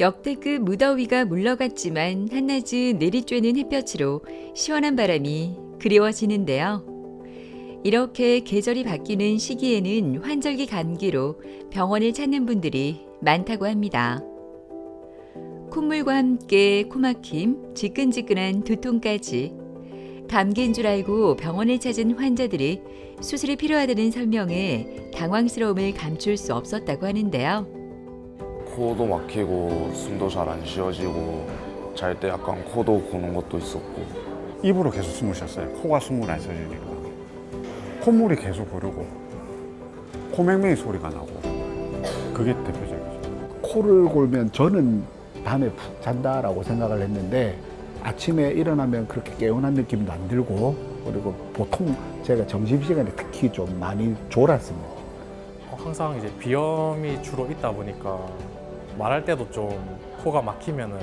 역대급 무더위가 물러갔지만 한낮은 내리쬐는 햇볕으로 시원한 바람이 그리워지는데요. 이렇게 계절이 바뀌는 시기에는 환절기 감기로 병원을 찾는 분들이 많다고 합니다. 콧물과 함께 코막힘, 지끈지끈한 두통까지 감기인 줄 알고 병원을 찾은 환자들이 수술이 필요하다는 설명에 당황스러움을 감출 수 없었다고 하는데요. 코도 막히고 숨도 잘 안 쉬어지고 잘 때 약간 코도 고는 것도 있었고. 입으로 계속 숨을 쉬었어요. 코가 숨을 안 쉬어지니까. 콧물이 계속 흐르고 코맹맹이 소리가 나고 그게 대표적이죠. 코를 골면 저는 밤에 푹 잔다라고 생각을 했는데 아침에 일어나면 그렇게 개운한 느낌도 안 들고 그리고 보통 제가 점심시간에 특히 좀 많이 졸았습니다. 항상 이제 비염이 주로 있다 보니까 말할 때도 좀 코가 막히면은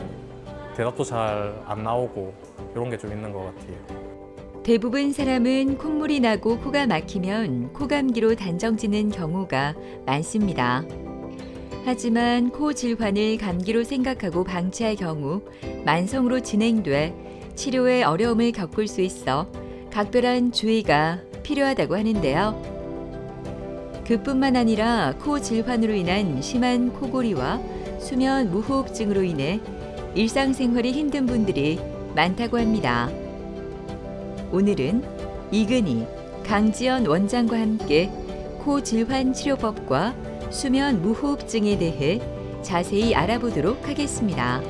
대답도 잘 안 나오고 이런 게 좀 있는 것 같아요. 대부분 사람은 콧물이 나고 코가 막히면 코감기로 단정짓는 경우가 많습니다. 하지만 코 질환을 감기로 생각하고 방치할 경우 만성으로 진행돼 치료에 어려움을 겪을 수 있어 각별한 주의가 필요하다고 하는데요. 그뿐만 아니라 코 질환으로 인한 심한 코골이와 수면 무호흡증으로 인해 일상생활이 힘든 분들이 많다고 합니다. 오늘은 이근희, 강지연 원장과 함께 코 질환 치료법과 수면 무호흡증에 대해 자세히 알아보도록 하겠습니다.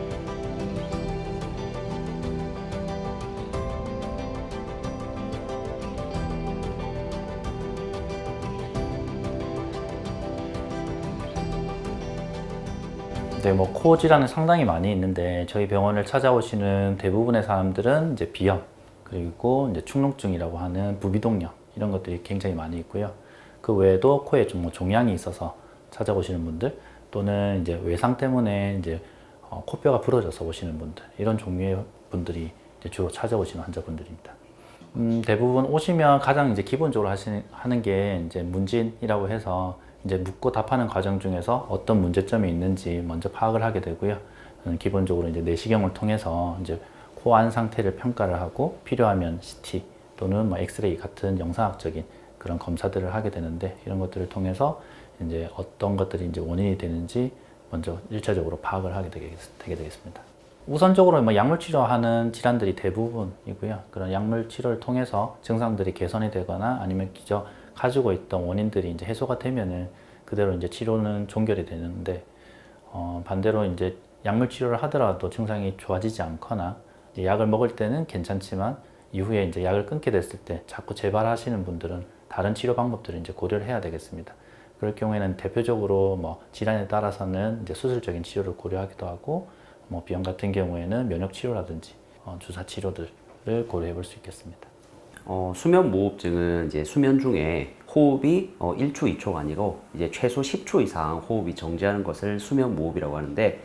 네, 코 질환은 상당히 많이 있는데 저희 병원을 찾아오시는 대부분의 사람들은 이제 비염 그리고 이제 축농증이라고 하는 부비동염 이런 것들이 굉장히 많이 있고요. 그 외에도 코에 좀 종양이 있어서 찾아오시는 분들 또는 이제 외상 때문에 이제 코뼈가 부러져서 오시는 분들 이런 종류의 분들이 이제 주로 찾아오시는 환자분들입니다. 대부분 오시면 가장 이제 기본적으로 하는 게 이제 문진이라고 해서 이제 묻고 답하는 과정 중에서 어떤 문제점이 있는지 먼저 파악을 하게 되고요. 기본적으로 이제 내시경을 통해서 이제 코 안 상태를 평가를 하고 필요하면 CT 또는 엑스레이 같은 영상학적인 그런 검사들을 하게 되는데 이런 것들을 통해서 이제 어떤 것들이 이제 원인이 되는지 먼저 1차적으로 파악을 하게 되게 되겠습니다. 우선적으로 약물 치료하는 질환들이 대부분이고요. 그런 약물 치료를 통해서 증상들이 개선이 되거나 아니면 기저 가지고 있던 원인들이 이제 해소가 되면은 그대로 이제 치료는 종결이 되는데 반대로 이제 약물 치료를 하더라도 증상이 좋아지지 않거나 약을 먹을 때는 괜찮지만 이후에 이제 약을 끊게 됐을 때 자꾸 재발하시는 분들은 다른 치료 방법들을 이제 고려를 해야 되겠습니다. 그럴 경우에는 대표적으로 질환에 따라서는 이제 수술적인 치료를 고려하기도 하고 비염 같은 경우에는 면역 치료라든지 주사 치료들을 고려해 볼 수 있겠습니다. 수면 무호흡증은 이제 수면 중에 호흡이 1초, 2초가 아니고 이제 최소 10초 이상 호흡이 정지하는 것을 수면 무호흡이라고 하는데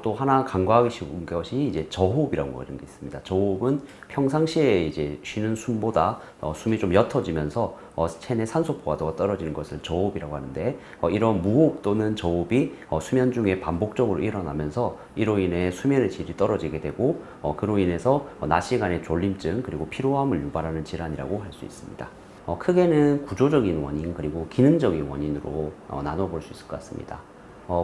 또 하나 간과하기 쉬운 것이 이제 저호흡이라고 하는 게 있습니다. 저호흡은 평상시에 이제 쉬는 숨보다 숨이 좀 옅어지면서 체내 산소 포화도가 떨어지는 것을 저호흡이라고 하는데 이런 무호흡 또는 저호흡이 수면 중에 반복적으로 일어나면서 이로 인해 수면의 질이 떨어지게 되고 그로 인해서 낮 시간에 졸림증 그리고 피로함을 유발하는 질환이라고 할 수 있습니다. 크게는 구조적인 원인 그리고 기능적인 원인으로 나눠볼 수 있을 것 같습니다.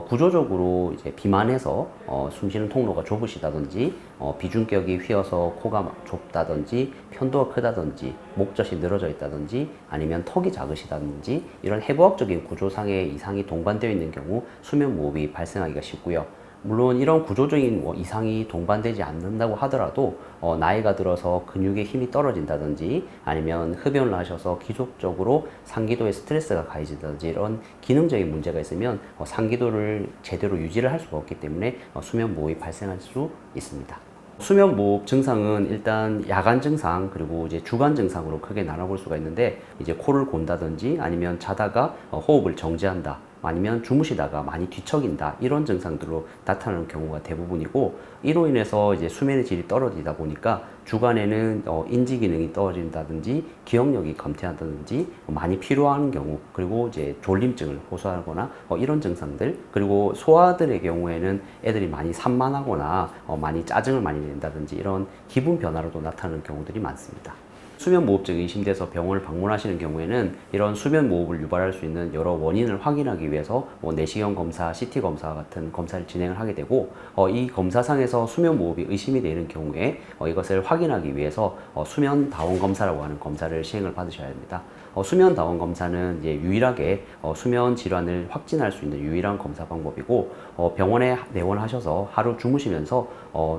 구조적으로 이제 비만해서 숨쉬는 통로가 좁으시다든지 비중격이 휘어서 코가 좁다든지 편도가 크다든지 목젖이 늘어져 있다든지 아니면 턱이 작으시다든지 이런 해부학적인 구조상의 이상이 동반되어 있는 경우 수면 무호흡이 발생하기가 쉽고요. 물론 이런 구조적인 이상이 동반되지 않는다고 하더라도 나이가 들어서 근육의 힘이 떨어진다든지 아니면 흡연을 하셔서 기속적으로 상기도에 스트레스가 가해진다든지 이런 기능적인 문제가 있으면 상기도를 제대로 유지를 할 수가 없기 때문에 수면 무호흡이 발생할 수 있습니다. 수면 무호흡 증상은 일단 야간 증상 그리고 이제 주간 증상으로 크게 나눠볼 수가 있는데 이제 코를 곤다든지 아니면 자다가 호흡을 정지한다 아니면 주무시다가 많이 뒤척인다 이런 증상들로 나타나는 경우가 대부분이고, 이로 인해서 이제 수면의 질이 떨어지다 보니까 주간에는 인지 기능이 떨어진다든지 기억력이 감퇴한다든지 많이 피로한 경우, 그리고 이제 졸림증을 호소하거나 이런 증상들, 그리고 소아들의 경우에는 애들이 많이 산만하거나 많이 짜증을 많이 낸다든지 이런 기분 변화로도 나타나는 경우들이 많습니다. 수면무호흡증이 의심돼서 병원을 방문하시는 경우에는 이런 수면무호흡을 유발할 수 있는 여러 원인을 확인하기 위해서 내시경 검사, CT 검사 같은 검사를 진행을 하게 되고, 이 검사상에서 수면무호흡이 의심이 되는 경우에 이것을 확인하기 위해서 수면다원 검사라고 하는 검사를 시행을 받으셔야 합니다. 수면다원 검사는 이제 유일하게 수면 질환을 확진할 수 있는 유일한 검사 방법이고, 병원에 내원하셔서 하루 주무시면서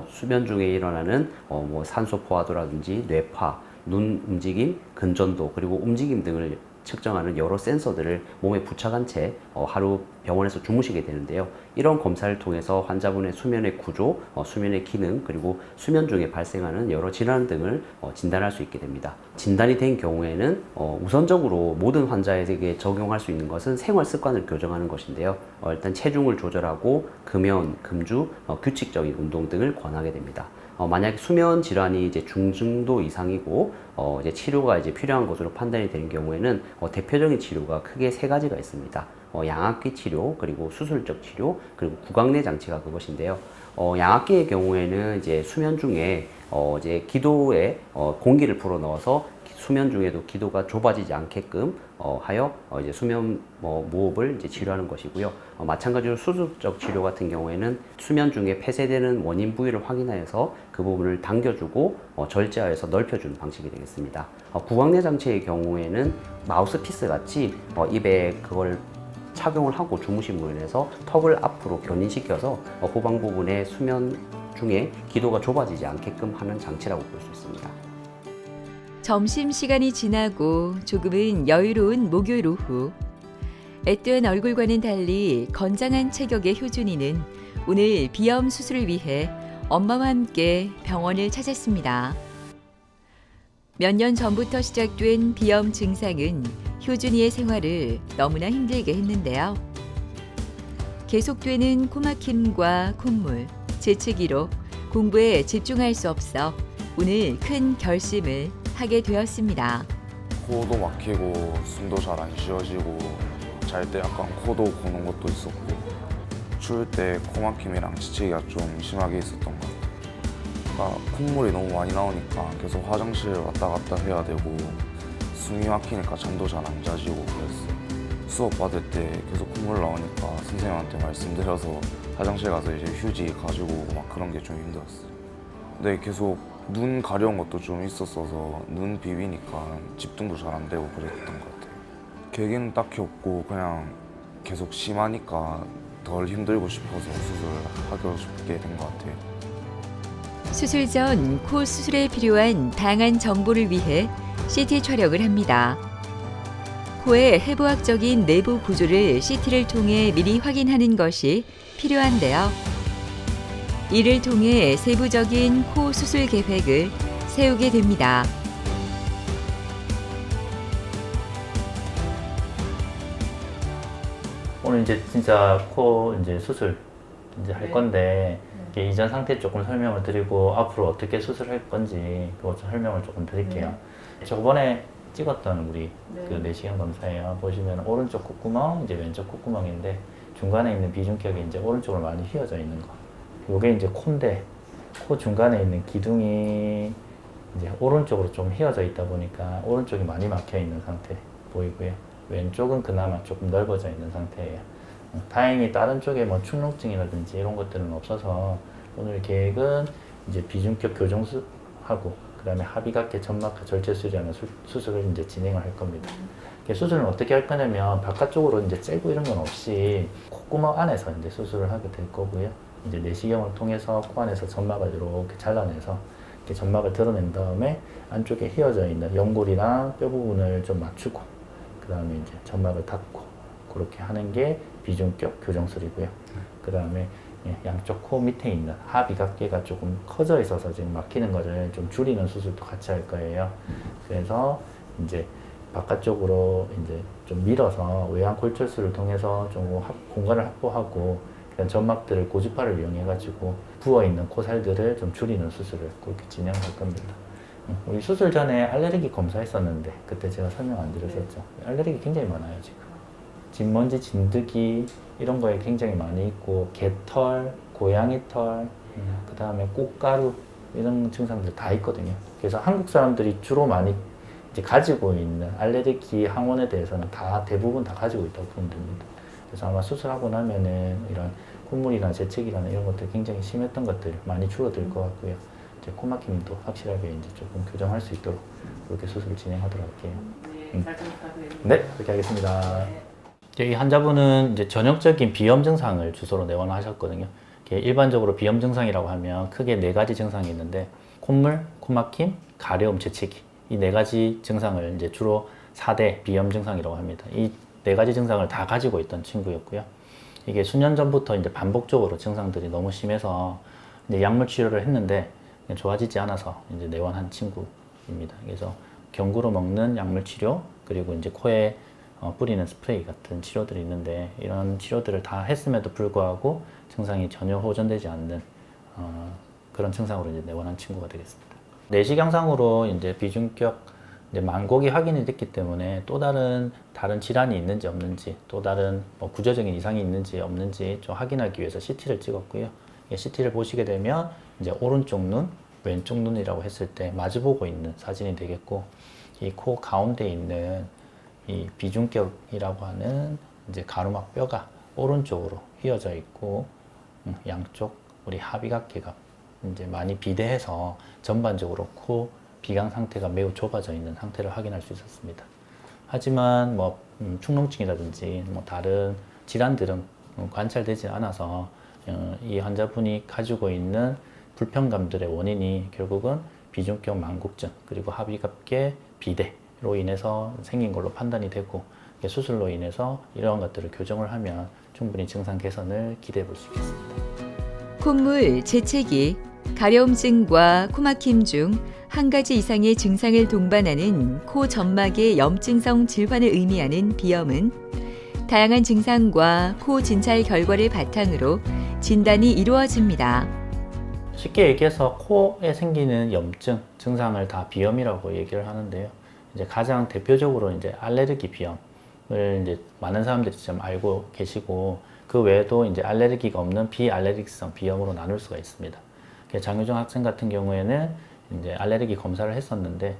수면 중에 일어나는 뭐 산소 포화도라든지 뇌파, 눈 움직임, 근전도, 그리고 움직임 등을 측정하는 여러 센서들을 몸에 부착한 채 하루 병원에서 주무시게 되는데요. 이런 검사를 통해서 환자분의 수면의 구조, 수면의 기능, 그리고 수면 중에 발생하는 여러 질환 등을 진단할 수 있게 됩니다. 진단이 된 경우에는 우선적으로 모든 환자에게 적용할 수 있는 것은 생활 습관을 교정하는 것인데요. 일단 체중을 조절하고 금연, 금주, 규칙적인 운동 등을 권하게 됩니다. 만약에 수면 질환이 이제 중증도 이상이고 이제 치료가 이제 필요한 것으로 판단이 되는 경우에는 대표적인 치료가 크게 세 가지가 있습니다. 양압기 치료, 그리고 수술적 치료, 그리고 구강내 장치가 그것인데요. 양압기의 경우에는 이제 수면 중에 이제 기도에 공기를 불어 넣어서 수면 중에도 기도가 좁아지지 않게끔 하여 이제 수면 무호흡을 이제 치료하는 것이고요. 마찬가지로 수술적 치료 같은 경우에는 수면 중에 폐쇄되는 원인 부위를 확인하여서 그 부분을 당겨주고 절제하여서 넓혀주는 방식이 되겠습니다. 구강내 장치의 경우에는 마우스피스 같이 입에 그걸 착용을 하고 주무심으로 인해서 턱을 앞으로 견인시켜서 후방 부분에 수면 중에 기도가 좁아지지 않게끔 하는 장치라고 볼 수 있습니다. 점심시간이 지나고 조금은 여유로운 목요일 오후. 앳된 얼굴과는 달리 건장한 체격의 효준이는 오늘 비염 수술을 위해 엄마와 함께 병원을 찾았습니다. 몇 년 전부터 시작된 비염 증상은 효준이의 생활을 너무나 힘들게 했는데요. 계속되는 코막힘과 콧물, 재채기로 공부에 집중할 수 없어 오늘 큰 결심을 하게 되었습니다. 코도 막히고 숨도 잘 안 쉬어지고 잘 때 약간 코도 고는 것도 있었고, 추울 때 코막힘이랑 지치기가 좀 심하게 있었던 것 같아요. 그러니까 콧물이 너무 많이 나오니까 계속 화장실 왔다 갔다 해야 되고, 숨이 막히니까 잠도 잘 안 자지고 그랬어요. 수업 받을 때 계속 콧물 나오니까 선생님한테 말씀드려서 화장실 가서 이제 휴지 가지고 오고 막 그런 게 좀 힘들었어요. 근데 계속 눈 가려운 것도 좀 있었어서 눈 비비니까 집중도 잘 안 되고 그랬던 것 같아요. 계기는 딱히 없고 그냥 계속 심하니까 덜 힘들고 싶어서 수술하고 싶게 된 것 같아요. 수술 전 코 수술에 필요한 다양한 정보를 위해 CT 촬영을 합니다. 코의 해부학적인 내부 구조를 CT를 통해 미리 확인하는 것이 필요한데요. 이를 통해 세부적인 코 수술 계획을 세우게 됩니다. 오늘 이제 진짜 코 이제 수술 이제 할 건데 이게 이전 상태 조금 설명을 드리고 앞으로 어떻게 수술할 건지 그것 좀 설명을 조금 드릴게요. 저번에 찍었던 우리 그 내시경 검사예요. 보시면 오른쪽 콧구멍, 이제 왼쪽 콧구멍인데 중간에 있는 비중격이 이제 오른쪽으로 많이 휘어져 있는 거. 요게 이제 코인데 코 중간에 있는 기둥이 이제 오른쪽으로 좀 휘어져 있다 보니까 오른쪽이 많이 막혀 있는 상태 보이고요. 왼쪽은 그나마 조금 넓어져 있는 상태예요. 다행히 다른 쪽에 뭐 축농증이라든지 이런 것들은 없어서 오늘 계획은 이제 비중격 교정하고 그다음에 합의각계 점막하 절제 수리하는 수술을 이제 진행을 할 겁니다. 수술은 어떻게 할 거냐면 바깥쪽으로 이제 째고 이런 건 없이 콧구멍 안에서 이제 수술을 하게 될 거고요. 이제 내시경을 통해서 코 안에서 점막을 이렇게 잘라내서 이렇게 점막을 드러낸 다음에 안쪽에 휘어져 있는 연골이랑 뼈 부분을 좀 맞추고 그 다음에 이제 점막을 닫고 그렇게 하는 게 비중격 교정술이고요. 그 다음에 양쪽 코 밑에 있는 하비각계가 조금 커져 있어서 지금 막히는 것을 좀 줄이는 수술도 같이 할 거예요. 그래서 이제 바깥쪽으로 이제 좀 밀어서 외양 골철술을 통해서 좀 공간을 확보하고 이런 점막들을 고주파를 이용해가지고 부어있는 코살들을 좀 줄이는 수술을 그렇게 진행할 겁니다. 우리 수술 전에 알레르기 검사했었는데 그때 제가 설명 안 드렸었죠. 알레르기 굉장히 많아요 지금. 진먼지, 진드기 이런 거에 굉장히 많이 있고 개털, 고양이 털, 그 다음에 꽃가루 이런 증상들 다 있거든요. 그래서 한국 사람들이 주로 많이 이제 가지고 있는 알레르기 항원에 대해서는 대부분 다 가지고 있다고 보면 됩니다. 그래서 아마 수술하고 나면은 이런 콧물이나 재채기나 이런 것들 굉장히 심했던 것들 많이 줄어들 것 같고요. 이제 코막힘도 확실하게 이제 조금 교정할 수 있도록 그렇게 수술을 진행하도록 할게요. 네, 그렇게 하겠습니다. 이 환자분은 이제 전형적인 비염 증상을 주소로 내원하셨거든요. 일반적으로 비염 증상이라고 하면 크게 4가지 증상이 있는데 콧물, 코막힘, 가려움, 재채기 이 4가지 증상을 이제 주로 4대 비염 증상이라고 합니다. 이 4가지 증상을 다 가지고 있던 친구였고요. 이게 수년 전부터 이제 반복적으로 증상들이 너무 심해서 이제 약물 치료를 했는데 좋아지지 않아서 이제 내원한 친구입니다. 그래서 경구로 먹는 약물 치료 그리고 이제 코에 뿌리는 스프레이 같은 치료들이 있는데 이런 치료들을 다 했음에도 불구하고 증상이 전혀 호전되지 않는 그런 증상으로 이제 내원한 친구가 되겠습니다. 내시경상으로 이제 비중격 이제 만곡이 확인이 됐기 때문에 또 다른 질환이 있는지 없는지 또 다른 구조적인 이상이 있는지 없는지 좀 확인하기 위해서 CT를 찍었고요. CT를 보시게 되면 이제 오른쪽 눈, 왼쪽 눈이라고 했을 때 마주보고 있는 사진이 되겠고 이 코 가운데 있는 이 비중격이라고 하는 이제 가로막 뼈가 오른쪽으로 휘어져 있고 양쪽 우리 하비각계가 이제 많이 비대해서 전반적으로 코 비강 상태가 매우 좁아져 있는 상태를 확인할 수 있었습니다. 하지만 축농증이라든지 다른 질환들은 관찰되지 않아서 이 환자분이 가지고 있는 불편감들의 원인이 결국은 비중격 만곡증 그리고 하비각계 비대로 인해서 생긴 걸로 판단이 되고 수술로 인해서 이러한 것들을 교정을 하면 충분히 증상 개선을 기대해 볼 수 있겠습니다. 콧물, 재채기, 가려움증과 코막힘 중 한 가지 이상의 증상을 동반하는 코 점막의 염증성 질환을 의미하는 비염은 다양한 증상과 코 진찰 결과를 바탕으로 진단이 이루어집니다. 쉽게 얘기해서 코에 생기는 염증 증상을 다 비염이라고 얘기를 하는데요. 이제 가장 대표적으로 이제 알레르기 비염을 이제 많은 사람들이 좀 알고 계시고 그 외에도 이제 알레르기가 없는 비알레르기성 비염으로 나눌 수가 있습니다. 장효정 학생 같은 경우에는 이제 알레르기 검사를 했었는데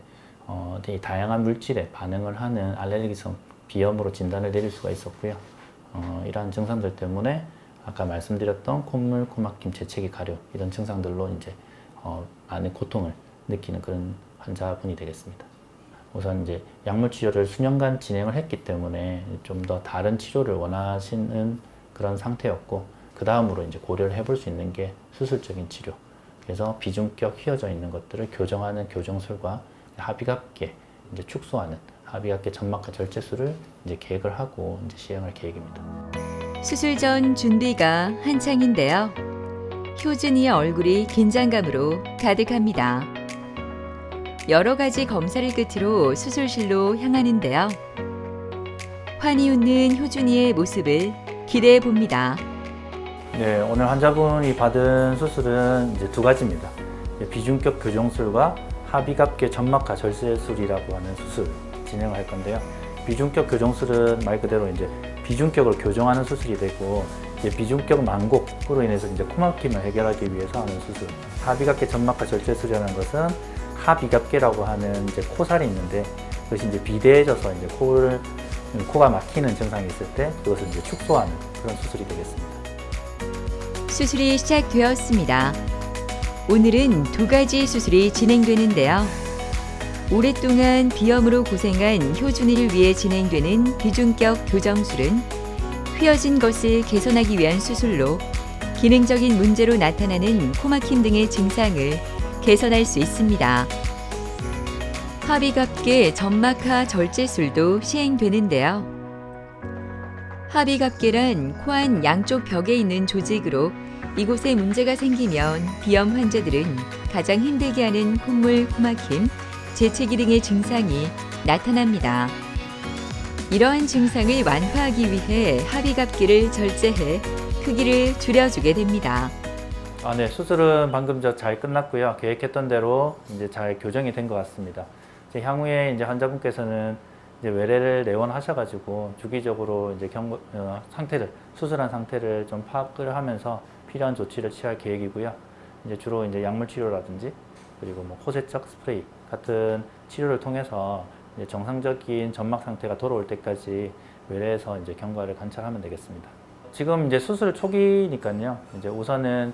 되게 다양한 물질에 반응을 하는 알레르기성 비염으로 진단을 내릴 수가 있었고요. 이러한 증상들 때문에 아까 말씀드렸던 콧물, 코막힘, 재채기, 가려 이런 증상들로 이제 많은 고통을 느끼는 그런 환자분이 되겠습니다. 우선 이제 약물 치료를 수년간 진행을 했기 때문에 좀 더 다른 치료를 원하시는 그런 상태였고 그 다음으로 이제 고려를 해볼 수 있는 게 수술적인 치료. 그래서 비중격 휘어져 있는 것들을 교정하는 교정술과 하비각계 이제 축소하는 하비각계 점막과 절제술을 이제 계획을 하고 이제 시행할 계획입니다. 수술 전 준비가 한창인데요. 효준이의 얼굴이 긴장감으로 가득합니다. 여러 가지 검사를 끝으로 수술실로 향하는데요. 환히 웃는 효준이의 모습을 기대해 봅니다. 네, 오늘 환자분이 받은 수술은 이제 2가지입니다. 비중격 교정술과 하비각계 점막하 절제술이라고 하는 수술 진행을 할 건데요. 비중격 교정술은 말 그대로 이제 비중격을 교정하는 수술이 되고 이제 비중격 만곡으로 인해서 이제 코막힘을 해결하기 위해서 하는 수술. 하비각계 점막하 절제술이라는 것은 하비각계라고 하는 이제 코살이 있는데 그것이 이제 비대해져서 이제 코가 막히는 증상이 있을 때 그것을 이제 축소하는 그런 수술이 되겠습니다. 수술이 시작되었습니다. 오늘은 2가지 수술이 진행되는데요. 오랫동안 비염으로 고생한 효준이를 위해 진행되는 비중격 교정술은 휘어진 것을 개선하기 위한 수술로 기능적인 문제로 나타나는 코막힘 등의 증상을 개선할 수 있습니다. 하비각계 점막하 절제술도 시행되는데요. 하비각계란 코안 양쪽 벽에 있는 조직으로 이곳에 문제가 생기면 비염 환자들은 가장 힘들게 하는 콧물, 코막힘, 재채기 등의 증상이 나타납니다. 이러한 증상을 완화하기 위해 합의갑기를 절제해 크기를 줄여주게 됩니다. 네, 수술은 방금 잘 끝났고요. 계획했던 대로 이제 잘 교정이 된 것 같습니다. 이제 향후에 이제 환자분께서는 이제 외래를 내원하셔가지고 주기적으로 이제 수술한 상태를 좀 파악을 하면서 필요한 조치를 취할 계획이고요. 이제 주로 이제 약물 치료라든지 그리고 뭐 호세척 스프레이 같은 치료를 통해서 이제 정상적인 점막 상태가 돌아올 때까지 외래에서 이제 경과를 관찰하면 되겠습니다. 지금 이제 수술 초기니까요. 이제 우선은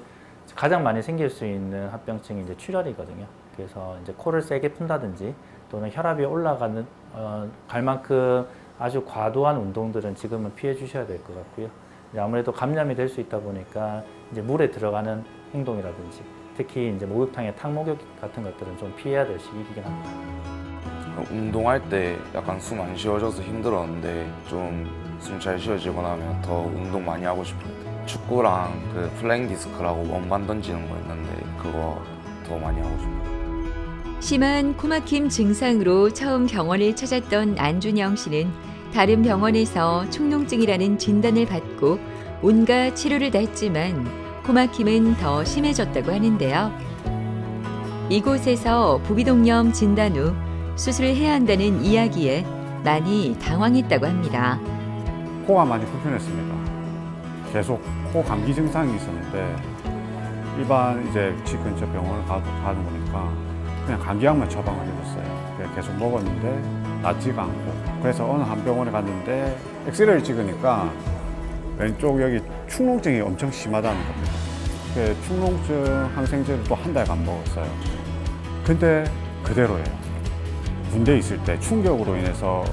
가장 많이 생길 수 있는 합병증이 이제 출혈이거든요. 그래서 이제 코를 세게 푼다든지 또는 혈압이 올라가는 갈 만큼 아주 과도한 운동들은 지금은 피해 주셔야 될 것 같고요. 아무래도 감염이 될 수 있다 보니까 이제 물에 들어가는 행동이라든지 특히 이제 목욕탕의 탕목욕 같은 것들은 좀 피해야 될 시기이긴 합니다. 운동할 때 약간 숨 안 쉬어져서 힘들었는데 좀 숨 잘 쉬어지고 나면 더 운동 많이 하고 싶어요. 축구랑 그 플라잉 디스크라고 원반 던지는 거 있는데 그거 더 많이 하고 싶어요. 심한 코막힘 증상으로 처음 병원을 찾았던 안준영 씨는 다른 병원에서 축농증이라는 진단을 받고 온갖 치료를 다 했지만 코막힘은 더 심해졌다고 하는데요. 이곳에서 부비동염 진단 후 수술을 해야 한다는 이야기에 많이 당황했다고 합니다. 코가 많이 불편했습니다. 계속 코 감기 증상이 있었는데 일반 이제 집 근처 병원을 가다 보니까 그냥 감기약만 처방을 해줬어요. 그래서 계속 먹었는데 낫지가 않고 그래서 어느 한 병원에 갔는데 엑스레이를 찍으니까 왼쪽 여기 축농증이 엄청 심하다는 겁니다. 그래서 축농증 항생제를 또 한 달간 먹었어요. 근데 그대로예요. 군대에 있을 때 충격으로 인해서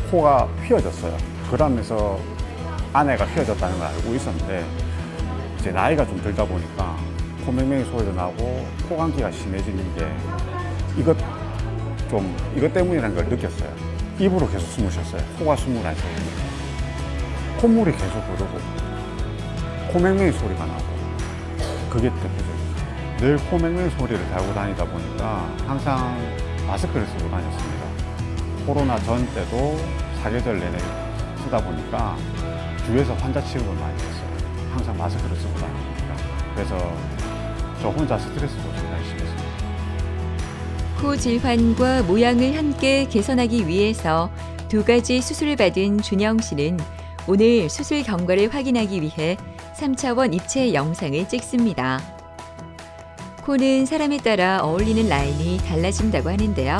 코가 휘어졌어요. 그러면서 안에가 휘어졌다는 걸 알고 있었는데 이제 나이가 좀 들다 보니까 코맹맹이 소리도 나고 코 감기가 심해지는 게 이것 때문이라는 걸 느꼈어요. 입으로 계속 숨을 쉬었어요. 코가 숨을 안 쉬어요. 콧물이 계속 흐르고 코맹맹이 소리가 나고 그게 대표적이에요. 늘 코맹맹이 소리를 달고 다니다 보니까 항상 마스크를 쓰고 다녔습니다. 코로나 전 때도 사계절 내내 쓰다 보니까 주위에서 환자 취급을 많이 했어요. 항상 마스크를 쓰고 다니니까. 그래서 저 혼자 스트레스도 굉장히 심했습니다. 코 질환과 모양을 함께 개선하기 위해서 2가지 수술을 받은 준영 씨는 오늘 수술 경과를 확인하기 위해 3차원 입체 영상을 찍습니다. 코는 사람에 따라 어울리는 라인이 달라진다고 하는데요.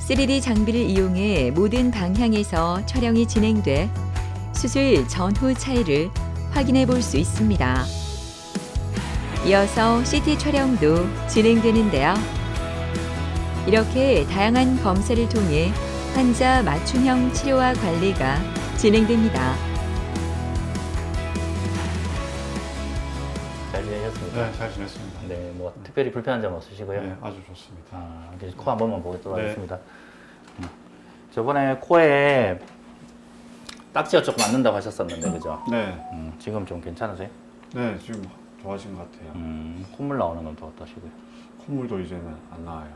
3D 장비를 이용해 모든 방향에서 촬영이 진행돼 수술 전후 차이를 확인해 볼 수 있습니다. 이어서 CT 촬영도 진행되는데요. 이렇게 다양한 검사를 통해 환자 맞춤형 치료와 관리가 진행됩니다. 잘 지내셨습니까? 네, 잘 지냈습니다. 네, 뭐 특별히 불편한 점 없으시고요. 네, 아주 좋습니다. 이제 코 한 번만 보도록 네. 하겠습니다. 저번에 코에 딱지가 조금 안 난다고 하셨었는데, 그죠? 네, 지금 좀 괜찮으세요? 네, 지금 좋아진 것 같아요. 콧물 나오는 건 또 어떠시고요? 콧물도 이제는 안 나와요.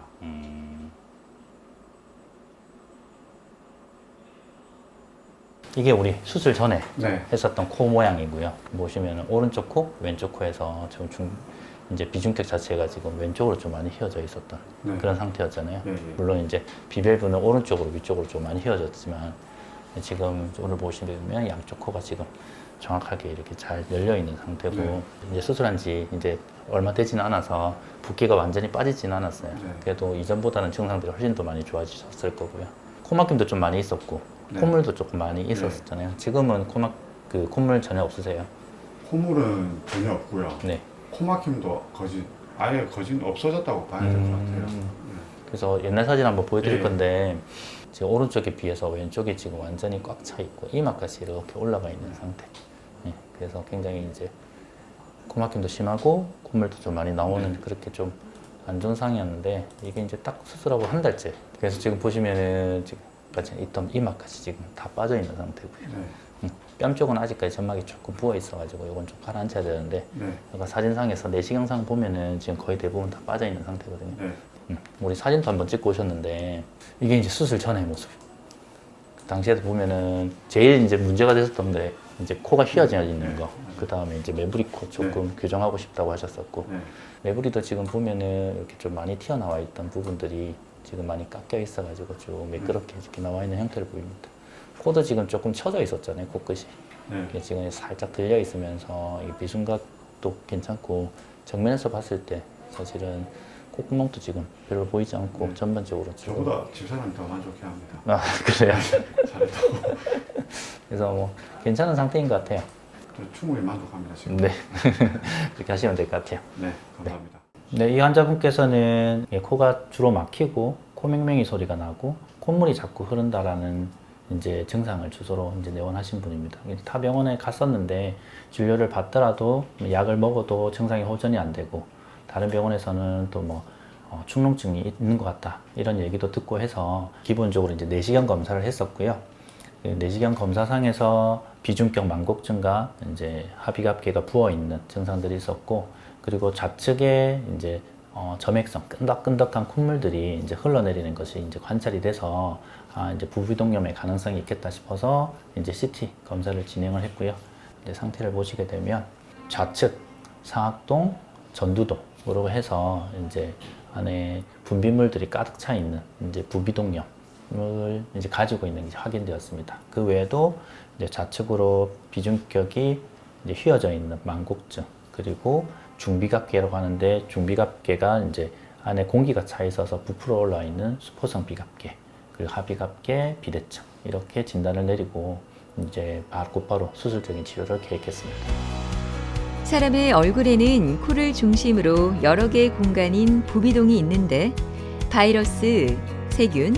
이게 우리 수술 전에 네. 했었던 코 모양이고요. 보시면 오른쪽 코, 왼쪽 코에서 이제 비중격 자체가 지금 왼쪽으로 좀 많이 휘어져 있었던 네. 그런 상태였잖아요. 네, 네. 물론 이제 비밸브는 오른쪽으로 위쪽으로 좀 많이 휘어졌지만 지금 오늘 보시면 양쪽 코가 지금 정확하게 이렇게 잘 열려 있는 상태고 네. 이제 수술한 지 이제 얼마 되지는 않아서 붓기가 완전히 빠지지는 않았어요. 네. 그래도 이전보다는 증상들이 훨씬 더 많이 좋아지셨을 거고요. 코막힘도 좀 많이 있었고 네. 콧물도 조금 많이 있었잖아요. 지금은 콧물 전혀 없으세요? 콧물은 전혀 없고요. 네. 코막힘도 아예 거진 없어졌다고 봐야 될 것 같아요. 그래서 옛날 사진 한번 보여드릴 네. 건데 지금 오른쪽에 비해서 왼쪽이 지금 완전히 꽉 차 있고 이마까지 이렇게 올라가 있는 상태. 네. 그래서 굉장히 이제 코막힘도 심하고 콧물도 좀 많이 나오는 그렇게 좀 안 좋은 상황이었는데 이게 이제 딱 수술하고 한 달째. 그래서 지금 보시면은 지금까지 있던 이마까지 지금 다 빠져 있는 상태고요. 네. 뺨 쪽은 아직까지 점막이 조금 부어 있어가지고 이건 좀 가라앉혀야 되는데 네. 그러니까 사진상에서 내시경상 보면은 지금 거의 대부분 다 빠져 있는 상태거든요. 네. 우리 사진도 한번 찍고 오셨는데 이게 이제 수술 전의 모습. 당시에도 보면은 제일 이제 문제가 됐었던 게 이제 코가 휘어져 있는 거. 그 다음에 이제 매부리 코 조금 교정하고 싶다고 하셨었고, 매부리도 지금 보면은 이렇게 좀 많이 튀어나와 있던 부분들이 지금 많이 깎여 있어가지고 좀 매끄럽게 이렇게 나와 있는 형태를 보입니다. 코도 지금 조금 처져 있었잖아요, 코끝이. 이게 지금 살짝 들려 있으면서 이 비순각도 괜찮고, 정면에서 봤을 때 사실은 콧구멍도 지금 별로 보이지 않고 전반적으로 지금. 저보다 집사람이 더 만족해합니다. 아, 그래요? 잘했다고. 그래서 뭐 괜찮은 상태인 것 같아요. 충분히 만족합니다 지금. 네. 그렇게 하시면 될 것 같아요. 네, 감사합니다. 네, 이 환자분께서는 코가 주로 막히고 코맹맹이 소리가 나고 콧물이 자꾸 흐른다라는 이제 증상을 주소로 이제 내원하신 분입니다. 타 병원에 갔었는데 진료를 받더라도 약을 먹어도 증상이 호전이 안 되고, 다른 병원에서는 또 뭐 축농증이 있는 것 같다 이런 얘기도 듣고 해서 기본적으로 이제 내시경 검사를 했었고요. 내시경 검사상에서 비중격 만곡증과 이제 하비갑계가 부어 있는 증상들이 있었고, 그리고 좌측에 이제 점액성 끈덕끈덕한 콧물들이 이제 흘러내리는 것이 이제 관찰이 돼서 이제 부비동염의 가능성이 있겠다 싶어서 이제 CT 검사를 진행을 했고요. 이제 상태를 보시게 되면 좌측 상악동 전두도로 해서 이제 안에 분비물들이 가득 차 있는 이제 부비동염을 이제 가지고 있는 게 확인되었습니다. 그 외에도 이제 좌측으로 비중격이 이제 휘어져 있는 만곡증, 그리고 중비갑계라고 하는데 중비갑계가 이제 안에 공기가 차 있어서 부풀어 올라 있는 수포성 비갑계, 그리고 하비갑계 비대증, 이렇게 진단을 내리고 이제 곧바로 수술적인 치료를 계획했습니다. 사람의 얼굴에는 코를 중심으로 여러 개의 공간인 부비동이 있는데, 바이러스, 세균,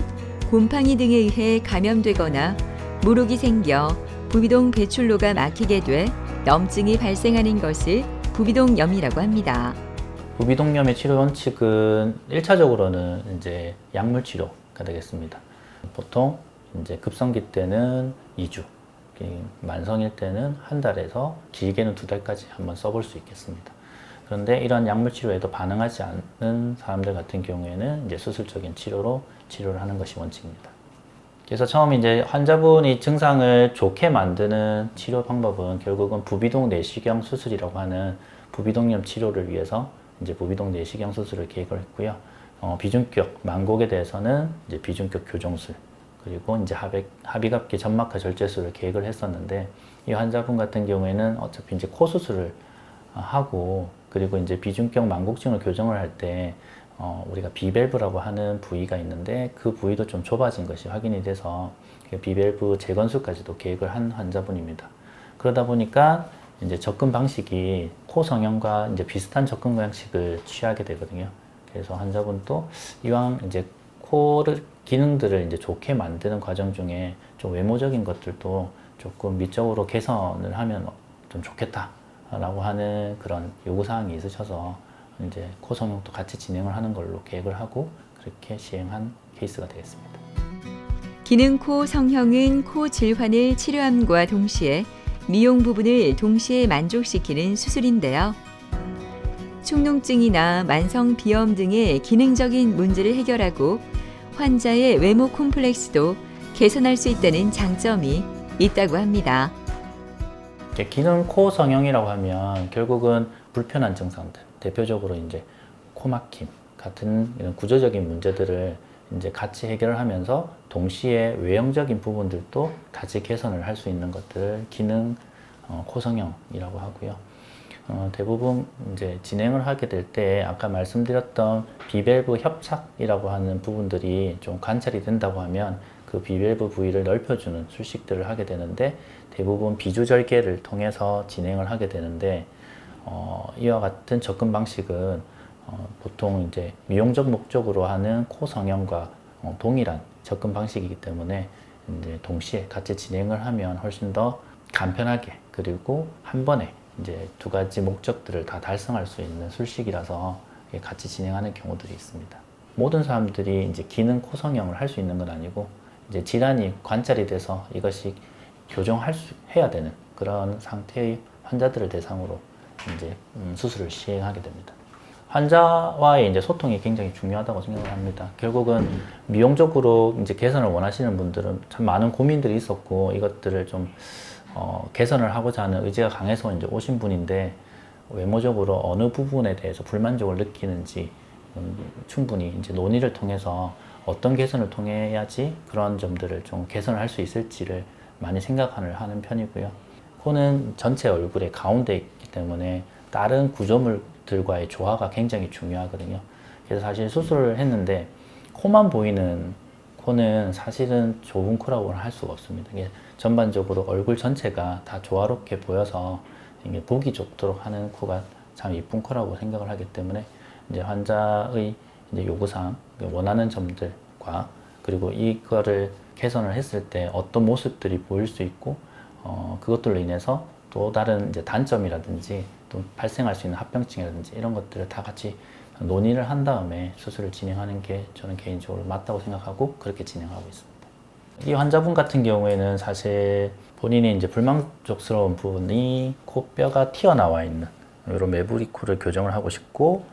곰팡이 등에 의해 감염되거나 물혹이 생겨 부비동 배출로가 막히게 돼 염증이 발생하는 것을 부비동염이라고 합니다. 부비동염의 치료 원칙은 1차적으로는 이제 약물 치료가 되겠습니다. 보통 이제 급성기 때는 2주, 만성일 때는 한 달에서 길게는 2달까지 한번 써볼 수 있겠습니다. 그런데 이런 약물 치료에도 반응하지 않는 사람들 같은 경우에는 이제 수술적인 치료로 치료를 하는 것이 원칙입니다. 그래서 처음 이제 환자분이 증상을 좋게 만드는 치료 방법은 결국은 부비동 내시경 수술이라고 하는 부비동염 치료를 위해서 이제 부비동 내시경 수술을 계획을 했고요. 비중격 만곡에 대해서는 이제 비중격 교정술, 그리고 이제 하비갑계 점막하 절제술을 계획을 했었는데, 이 환자분 같은 경우에는 어차피 이제 코 수술을 하고, 그리고 이제 비중격 만곡증을 교정을 할 때 우리가 비밸브라고 하는 부위가 있는데 그 부위도 좀 좁아진 것이 확인이 돼서 비밸브 재건술까지도 계획을 한 환자분입니다. 그러다 보니까 이제 접근 방식이 코 성형과 이제 비슷한 접근 방식을 취하게 되거든요. 그래서 환자분도 이왕 이제 코를 기능들을 이제 좋게 만드는 과정 중에 좀 외모적인 것들도 조금 미적으로 개선을 하면 좀 좋겠다라고 하는 그런 요구사항이 있으셔서 이제 코 성형도 같이 진행을 하는 걸로 계획을 하고 그렇게 시행한 케이스가 되겠습니다. 기능 코 성형은 코 질환을 치료함과 동시에 미용 부분을 동시에 만족시키는 수술인데요. 축농증이나 만성 비염 등의 기능적인 문제를 해결하고 환자의 외모 콤플렉스도 개선할 수 있다는 장점이 있다고 합니다. 기능 코 성형이라고 하면 결국은 불편한 증상들, 대표적으로 이제 코 막힘 같은 이런 구조적인 문제들을 이제 같이 해결을 하면서 동시에 외형적인 부분들도 같이 개선을 할 수 있는 것들을 기능 코 성형이라고 하고요. 대부분 이제 진행을 하게 될 때 아까 말씀드렸던 비밸브 협착이라고 하는 부분들이 좀 관찰이 된다고 하면 그 비밸브 부위를 넓혀주는 술식들을 하게 되는데, 대부분 비주절개를 통해서 진행을 하게 되는데, 이와 같은 접근 방식은 보통 이제 미용적 목적으로 하는 코 성형과 동일한 접근 방식이기 때문에 이제 동시에 같이 진행을 하면 훨씬 더 간편하게, 그리고 한 번에 이제 두 가지 목적들을 다 달성할 수 있는 술식이라서 같이 진행하는 경우들이 있습니다. 모든 사람들이 이제 기능 코 성형을 할 수 있는 건 아니고, 이제 질환이 관찰이 돼서 이것이 해야 되는 그런 상태의 환자들을 대상으로 이제 수술을 시행하게 됩니다. 환자와의 이제 소통이 굉장히 중요하다고 생각을 합니다. 결국은 미용적으로 이제 개선을 원하시는 분들은 참 많은 고민들이 있었고 이것들을 좀 개선을 하고자 하는 의지가 강해서 이제 오신 분인데 외모적으로 어느 부분에 대해서 불만족을 느끼는지 충분히 이제 논의를 통해서 어떤 개선을 통해야지 그런 점들을 좀 개선을 할 수 있을지를 많이 생각을 하는 편이고요. 코는 전체 얼굴의 가운데 있기 때문에 다른 구조물들과의 조화가 굉장히 중요하거든요. 그래서 사실 수술을 했는데 코만 보이는 코는 사실은 좋은 코라고는 할 수가 없습니다. 이게 전반적으로 얼굴 전체가 다 조화롭게 보여서 이게 보기 좋도록 하는 코가 참 이쁜 코라고 생각을 하기 때문에 이제 환자의 이제 요구사항, 원하는 점들과 그리고 이거를 개선을 했을 때 어떤 모습들이 보일 수 있고 그것들로 인해서 또 다른 이제 단점이라든지 또 발생할 수 있는 합병증이라든지 이런 것들을 다 같이 논의를 한 다음에 수술을 진행하는 게 저는 개인적으로 맞다고 생각하고 그렇게 진행하고 있습니다. 이 환자분 같은 경우에는 사실 본인이 이제 불만족스러운 부분이 코뼈가 튀어나와 있는 이런 매부리 코를 교정을 하고 싶고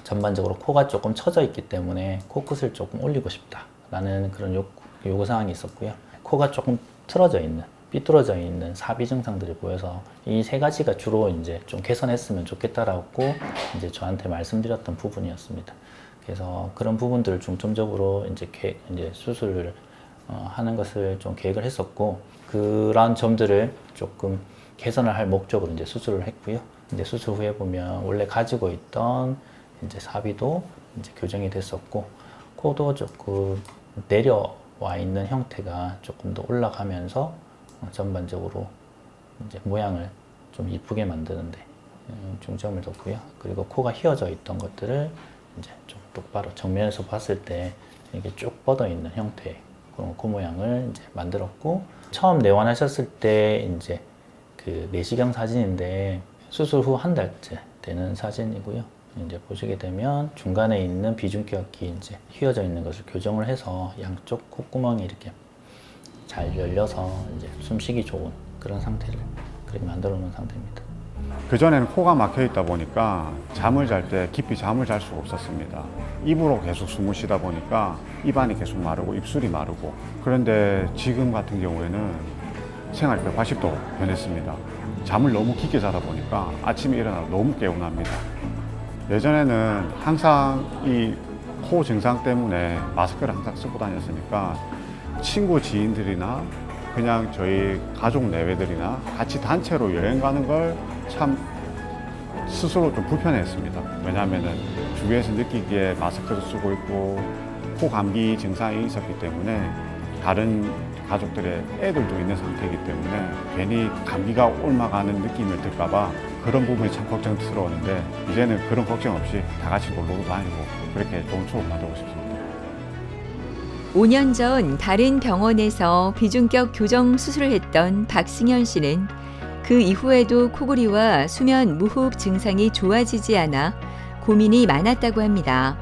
전반적으로 코가 조금 처져 있기 때문에 코끝을 조금 올리고 싶다라는 그런 요구사항이 있었고요. 코가 조금 틀어져 있는 삐뚤어져 있는 사비 증상들이 보여서 이 세 가지가 주로 이제 좀 개선했으면 좋겠다라고 이제 저한테 말씀드렸던 부분이었습니다. 그래서 그런 부분들을 중점적으로 이제 수술을 하는 것을 좀 계획을 했었고 그러한 점들을 조금 개선을 할 목적으로 이제 수술을 했고요. 이제 수술 후에 보면 원래 가지고 있던 이제 사비도 이제 교정이 됐었고 코도 조금 내려와 있는 형태가 조금 더 올라가면서 전반적으로 이제 모양을 좀 이쁘게 만드는데 중점을 뒀고요. 그리고 코가 휘어져 있던 것들을 이제 좀 똑바로 정면에서 봤을 때 이게 쭉 뻗어 있는 형태의 그런 코 모양을 이제 만들었고 처음 내원하셨을 때 이제 그 내시경 사진인데 수술 후 한 달째 되는 사진이고요. 이제 보시게 되면 중간에 있는 비중격이 이제 휘어져 있는 것을 교정을 해서 양쪽 콧구멍이 이렇게 잘 열려서 이제 숨쉬기 좋은 그런 상태를 그렇게 만들어 놓은 상태입니다. 그전에는 코가 막혀 있다 보니까 잠을 잘 때 깊이 잠을 잘 수가 없었습니다. 입으로 계속 숨을 쉬다 보니까 입안이 계속 마르고 입술이 마르고 그런데 지금 같은 경우에는 생활 180도 변했습니다. 잠을 너무 깊게 자다 보니까 아침에 일어나서 너무 개운합니다. 예전에는 항상 이 코 증상 때문에 마스크를 항상 쓰고 다녔으니까 친구 지인들이나 그냥 저희 가족 내외들이나 같이 단체로 여행 가는 걸 참 스스로 좀 불편했습니다. 왜냐하면 주위에서 느끼기에 마스크를 쓰고 있고 코 감기 증상이 있었기 때문에 다른 가족들의 애들도 있는 상태이기 때문에 괜히 감기가 옮아가는 느낌을 들까봐 그런 부분이 참 걱정스러웠는데 이제는 그런 걱정 없이 다 같이 놀러도 다니고 그렇게 좋은 추억 만들고 싶습니다. 5년 전 다른 병원에서 비중격 교정 수술을 했던 박승현 씨는 그 이후에도 코골이와 수면 무호흡 증상이 좋아지지 않아 고민이 많았다고 합니다.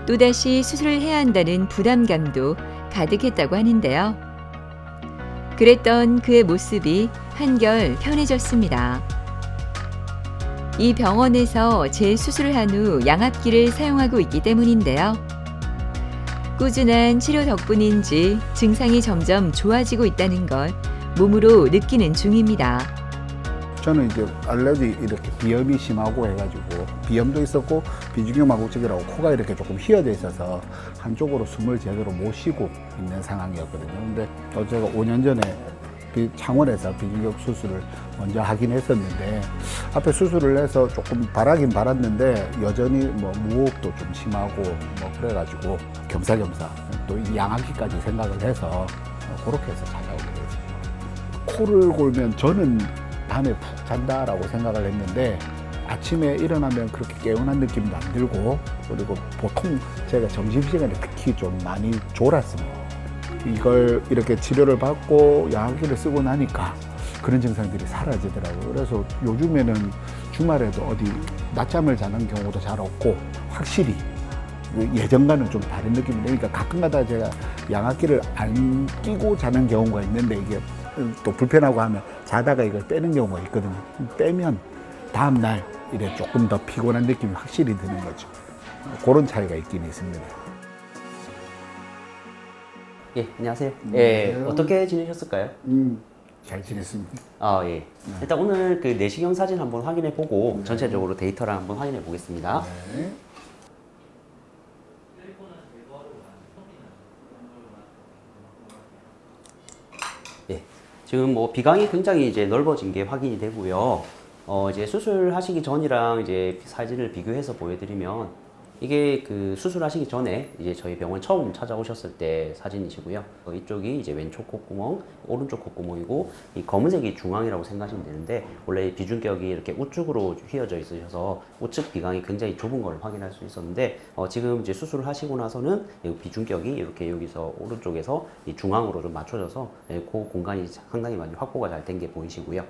또다시 수술을 해야 한다는 부담감도 가득했다고 하는데요. 그랬던 그의 모습이 한결 편해졌습니다. 이 병원에서 재수술을 한 후 양압기를 사용하고 있기 때문인데요. 꾸준한 치료 덕분인지 증상이 점점 좋아지고 있다는 걸 몸으로 느끼는 중입니다. 저는 이제 알레르기 이렇게 비염이 심하고 해가지고 비염도 있었고 비중격 마곡증이라고 코가 이렇게 조금 휘어져 있어서 한쪽으로 숨을 제대로 못 쉬고 있는 상황이었거든요. 근데 제가 5년 전에 창원에서 비중격 수술을 먼저 하긴 했었는데 앞에 수술을 해서 조금 바라긴 발았는데 여전히 뭐 무호흡도 좀 심하고 뭐 그래가지고 겸사겸사 또 이 양압기까지 생각을 해서 그렇게 해서 찾아오게 됐습니다. 코를 골면 저는 밤에 푹 잔다라고 생각을 했는데 아침에 일어나면 그렇게 개운한 느낌도 안 들고 그리고 보통 제가 점심시간에 특히 좀 많이 졸았습니다. 이걸 이렇게 치료를 받고 약을 쓰고 나니까 그런 증상들이 사라지더라고요. 그래서 요즘에는 주말에도 어디 낮잠을 자는 경우도 잘 없고 확실히 예전과는 좀 다른 느낌이 되니까 가끔가다 제가 양압기를 안 끼고 자는 경우가 있는데 이게 또 불편하고 하면 자다가 이걸 빼는 경우가 있거든요. 빼면 다음날 이래 조금 더 피곤한 느낌이 확실히 드는 거죠. 그런 차이가 있긴 있습니다. 예, 안녕하세요. 예, 어떻게 지내셨을까요? 잘 지냈습니다. 아, 예. 일단 오늘 그 내시경 사진 한번 확인해 보고 전체적으로 데이터를 한번 확인해 보겠습니다. 네. 예. 지금 뭐 비강이 굉장히 이제 넓어진 게 확인이 되고요. 이제 수술하시기 전이랑 이제 사진을 비교해서 보여드리면 이게 그 수술하시기 전에 이제 저희 병원 처음 찾아오셨을 때 사진이시고요. 이쪽이 이제 왼쪽 콧구멍, 오른쪽 콧구멍이고 이 검은색이 중앙이라고 생각하시면 되는데 원래 비중격이 이렇게 우측으로 휘어져 있으셔서 우측 비강이 굉장히 좁은 걸 확인할 수 있었는데 지금 이제 수술을 하시고 나서는 이 비중격이 이렇게 여기서 오른쪽에서 이 중앙으로 좀 맞춰져서 그 공간이 상당히 많이 확보가 잘 된 게 보이시고요.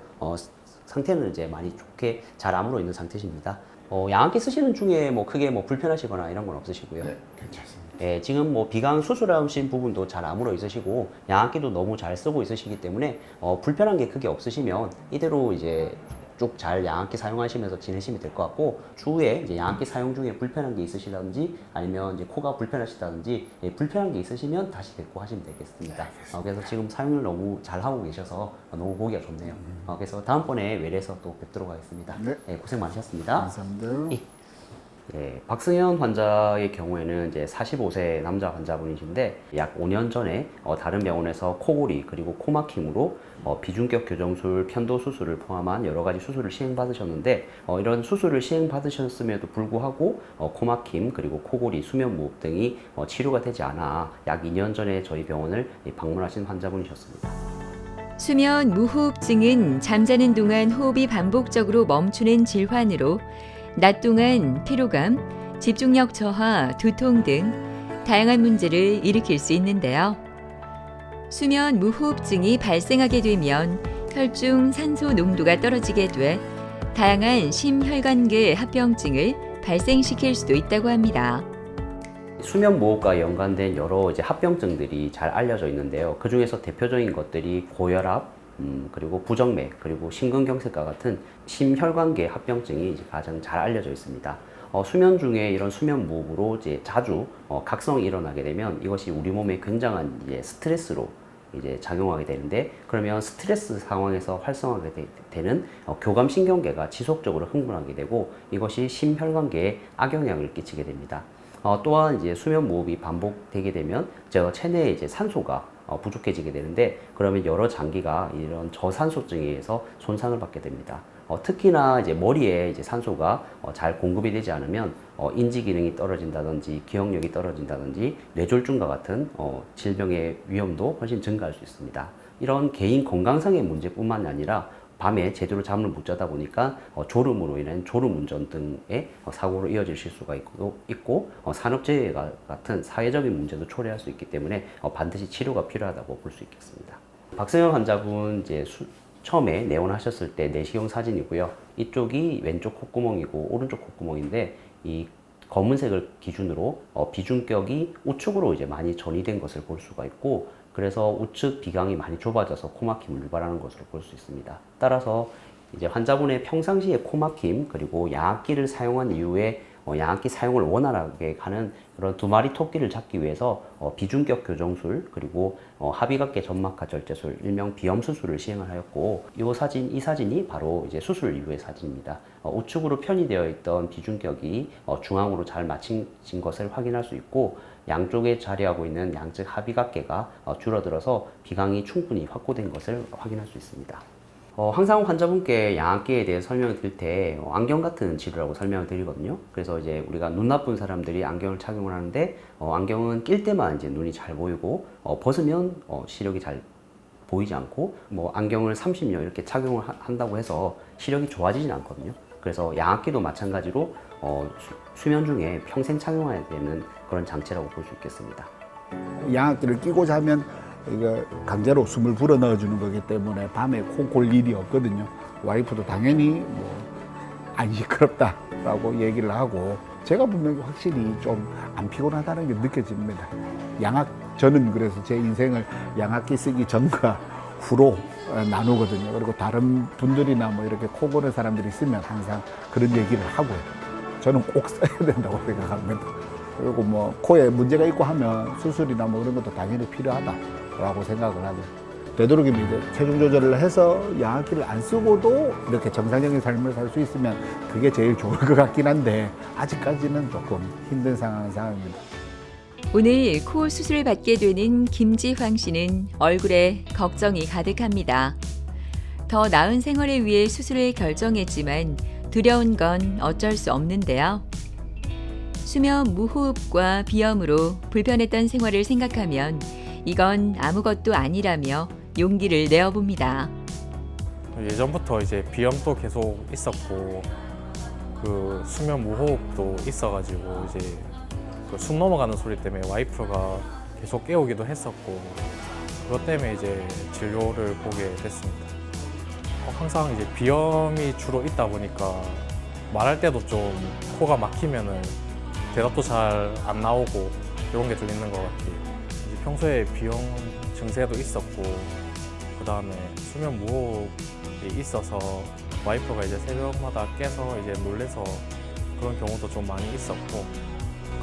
상태는 이제 많이 좋게 잘 아물어 있는 상태십니다. 양압기 쓰시는 중에 뭐 크게 뭐 불편하시거나 이런 건 없으시고요. 네, 괜찮습니다. 예, 지금 뭐 비강 수술하신 부분도 잘 아물어 있으시고 양압기도 너무 잘 쓰고 있으시기 때문에 불편한 게 크게 없으시면 이대로 이제 쭉 잘 양압기 사용하시면서 지내시면 될 것 같고 추후에 이제 양압기 사용 중에 불편한 게 있으시다든지 아니면 이제 코가 불편하시다든지 불편한 게 있으시면 다시 데리고 하시면 되겠습니다. 그래서 지금 사용을 너무 잘 하고 계셔서 너무 보기가 좋네요. 그래서 다음번에 외래에서 또 뵙도록 하겠습니다. 네. 고생 많으셨습니다. 감사합니다. 예. 예, 박승현 환자의 경우에는 이제 45세 남자 환자분이신데 약 5년 전에 다른 병원에서 코골이 그리고 코막힘으로 비중격 교정술, 편도 수술을 포함한 여러 가지 수술을 시행받으셨는데 이런 수술을 시행받으셨음에도 불구하고 코막힘 그리고 코골이, 수면무호흡 등이 치료가 되지 않아 약 2년 전에 저희 병원을 방문하신 환자분이셨습니다. 수면 무호흡증은 잠자는 동안 호흡이 반복적으로 멈추는 질환으로 낮 동안 피로감, 집중력 저하, 두통 등 다양한 문제를 일으킬 수 있는데요. 수면 무호흡증이 발생하게 되면 혈중 산소 농도가 떨어지게 돼 다양한 심혈관계 합병증을 발생시킬 수도 있다고 합니다. 수면무호흡과 연관된 여러 이제 합병증들이 잘 알려져 있는데요. 그 중에서 대표적인 것들이 고혈압, 그리고 부정맥, 그리고 심근경색과 같은 심혈관계 합병증이 이제 가장 잘 알려져 있습니다. 수면 중에 이런 수면 무호흡으로 이제 자주 각성이 일어나게 되면 이것이 우리 몸에 굉장한 이제 스트레스로 이제 작용하게 되는데 그러면 스트레스 상황에서 활성화가 되는 교감신경계가 지속적으로 흥분하게 되고 이것이 심혈관계에 악영향을 끼치게 됩니다. 또한 이제 수면 무호흡이 반복되게 되면 저 체내에 이제 산소가 부족해지게 되는데 그러면 여러 장기가 이런 저산소증에 의해서 손상을 받게 됩니다. 특히나 이제 머리에 이제 산소가 잘 공급이 되지 않으면 인지 기능이 떨어진다든지 기억력이 떨어진다든지 뇌졸중과 같은 질병의 위험도 훨씬 증가할 수 있습니다. 이런 개인 건강상의 문제뿐만 아니라 밤에 제대로 잠을 못 자다 보니까 졸음으로 인한 졸음운전 등의 사고로 이어질 수가 있고 산업재해 같은 사회적인 문제도 초래할 수 있기 때문에 반드시 치료가 필요하다고 볼 수 있겠습니다. 박승현 환자분 이제 처음에 내원하셨을 때 내시경 사진이고요. 이쪽이 왼쪽 콧구멍이고 오른쪽 콧구멍인데 이 검은색을 기준으로 비중격이 우측으로 이제 많이 전이된 것을 볼 수가 있고 그래서 우측 비강이 많이 좁아져서 코막힘을 유발하는 것으로 볼 수 있습니다. 따라서 이제 환자분의 평상시에 코막힘 그리고 양압기를 사용한 이후에 양압기 사용을 원활하게 하는 그런 두 마리 토끼를 잡기 위해서 비중격 교정술 그리고 합의각계 점막하 절제술 일명 비염 수술을 시행을 하였고 이 사진이 바로 이제 수술 이후의 사진입니다. 우측으로 편의되어 있던 비중격이 중앙으로 잘 맞춰진 것을 확인할 수 있고 양쪽에 자리하고 있는 양측 합의각계가 줄어들어서 비강이 충분히 확보된 것을 확인할 수 있습니다. 항상 환자분께 양압기에 대해 설명을 드릴 때 안경 같은 치료라고 설명을 드리거든요. 그래서 이제 우리가 눈 나쁜 사람들이 안경을 착용을 하는데 안경은 낄 때만 이제 눈이 잘 보이고 벗으면 시력이 잘 보이지 않고 뭐 안경을 30년 이렇게 착용을 한다고 해서 시력이 좋아지진 않거든요. 그래서 양압기도 마찬가지로 수면 중에 평생 착용해야 되는 그런 장치라고 볼 수 있겠습니다. 양압기를 끼고 자면 이거 강제로 숨을 불어 넣어주는 거기 때문에 밤에 코 골 일이 없거든요. 와이프도 당연히 안 시끄럽다라고 얘기를 하고 제가 보면 확실히 좀 안 피곤하다는 게 느껴집니다. 저는 그래서 제 인생을 양압기 쓰기 전과 후로 나누거든요. 그리고 다른 분들이나 뭐 이렇게 코 고는 사람들이 있으면 항상 그런 얘기를 하고요. 저는 꼭 써야 된다고 생각합니다. 그리고 뭐 코에 문제가 있고 하면 수술이나 뭐 그런 것도 당연히 필요하다라고 생각을 하죠. 되도록이면 이제 체중 조절을 해서 양압기를 안 쓰고도 이렇게 정상적인 삶을 살 수 있으면 그게 제일 좋을 것 같긴 한데 아직까지는 조금 힘든 상황입니다. 오늘 코 수술을 받게 되는 김지황 씨는 얼굴에 걱정이 가득합니다. 더 나은 생활을 위해 수술을 결정했지만 두려운 건 어쩔 수 없는데요. 수면 무호흡과 비염으로 불편했던 생활을 생각하면 이건 아무것도 아니라며 용기를 내어봅니다. 예전부터 이제 비염도 계속 있었고 그 수면 무호흡도 있어가지고 이제 그 숨 넘어가는 소리 때문에 와이프가 계속 깨우기도 했었고 그것 때문에 이제 진료를 보게 됐습니다. 항상 이제 비염이 주로 있다 보니까 말할 때도 좀 코가 막히면은 대답도 잘 안 나오고 이런 게 좀 있는 것 같아요. 이제 평소에 비염 증세도 있었고 그 다음에 수면 무호흡이 있어서 와이프가 이제 새벽마다 깨서 이제 놀래서 그런 경우도 좀 많이 있었고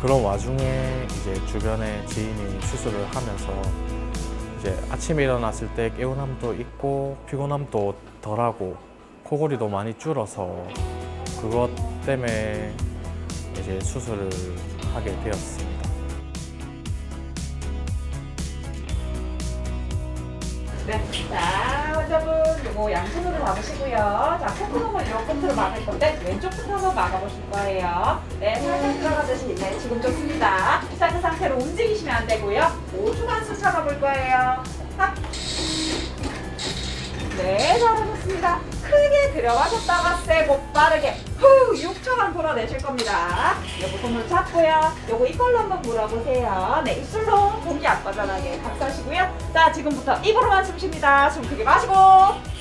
그런 와중에 이제 주변에 지인이 수술을 하면서 이제 아침에 일어났을 때 개운함도 있고 피곤함도 덜하고 코골이도 많이 줄어서 그것 때문에 이제 수술을 하게 되었습니다. 네, 자 환자분 요거 양손으로 잡으시고요. 자 콧구멍을 요 끝으로 막을 건데 왼쪽부터 한번 막아보실 거예요. 네, 살짝 들어가듯이 네 지금 좋습니다. 자 그 상태로 움직이시면 안 되고요. 5초간 숨 참아볼 거예요. 하. 네, 잘하셨습니다. 크게 들어가셨다가 세고 빠르게 후 6초간 불어내실 겁니다. 요거 손으로 잡고요. 요거 이걸로 한번 물어보세요. 네, 입술로 공기 안 빠져나게 감싸시고요. 자, 지금부터 입으로만 숨 쉽니다. 숨 크게 마시고